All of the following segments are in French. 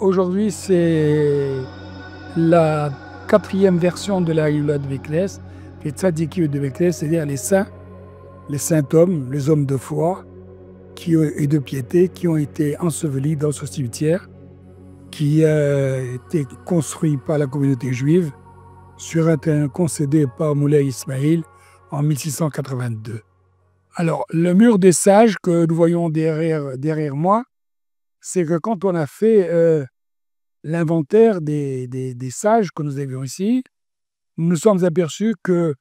aujourd'hui, c'est la 4e version de la Hilula de Meknès, les Tzadiki de Meknès, c'est-à-dire les saints hommes, les hommes de foi et de piété qui ont été ensevelis dans ce cimetière qui a été construit par la communauté juive sur un terrain concédé par Moulay Ismail en 1682. Alors, le mur des sages que nous voyons derrière moi, c'est que quand on a fait l'inventaire des sages que nous avions ici, nous nous sommes aperçus que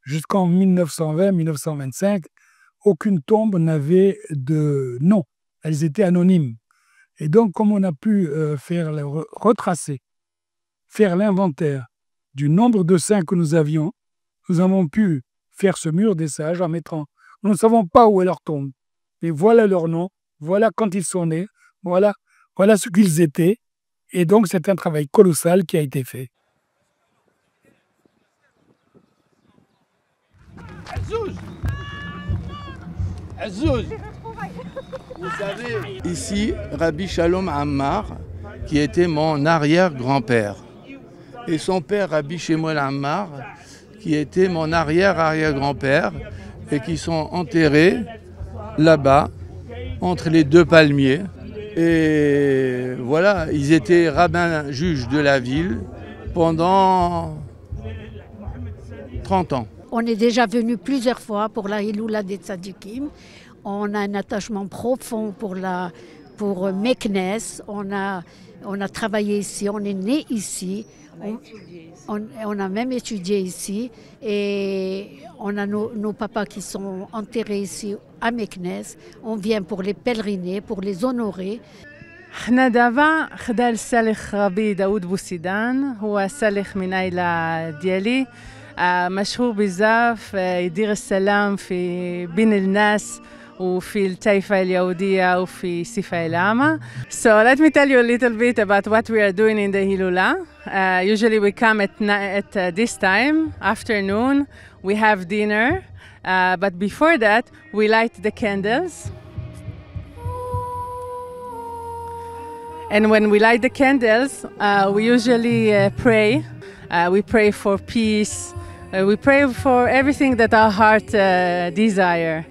jusqu'en 1920-1925, aucune tombe n'avait de nom. Elles étaient anonymes. Et donc, comme on a pu retracer, faire l'inventaire du nombre de saints que nous avions, nous avons pu faire ce mur des sages en mettant... Nous ne savons pas où est leur tombe, mais voilà leur nom, voilà quand ils sont nés, voilà ce qu'ils étaient. Et donc, c'est un travail colossal qui a été fait. Vous savez, ici, Rabbi Shalom Ammar, qui était mon arrière-grand-père. Et son père, Rabbi Shemuel Ammar, qui était mon arrière-arrière-grand-père, et qui sont enterrés là-bas, entre les deux palmiers. Et voilà, ils étaient rabbins juges de la ville pendant 30 ans. On est déjà venu plusieurs fois pour la Hilula des Tzadikim. On a un attachement profond pour Meknès. On a travaillé ici, on est né ici. On a même étudié ici. Et on a nos papas qui sont enterrés ici à Meknès. On vient pour les pèleriner, pour les honorer. حنادافا خدا السالخ ربي داود بوسيدان هو سالخ من عائلة ديالي مشهور بزاف يدير السلام في بين الناس وفي الطائفة اليهودية وفي الصفة العامة. So let me tell you a little bit about what we are doing in the Hilula. Usually we come at this time, afternoon, we have dinner, but before that we light the candles. And when we light the candles, we usually pray. We pray for peace. We pray for everything that our heart desire.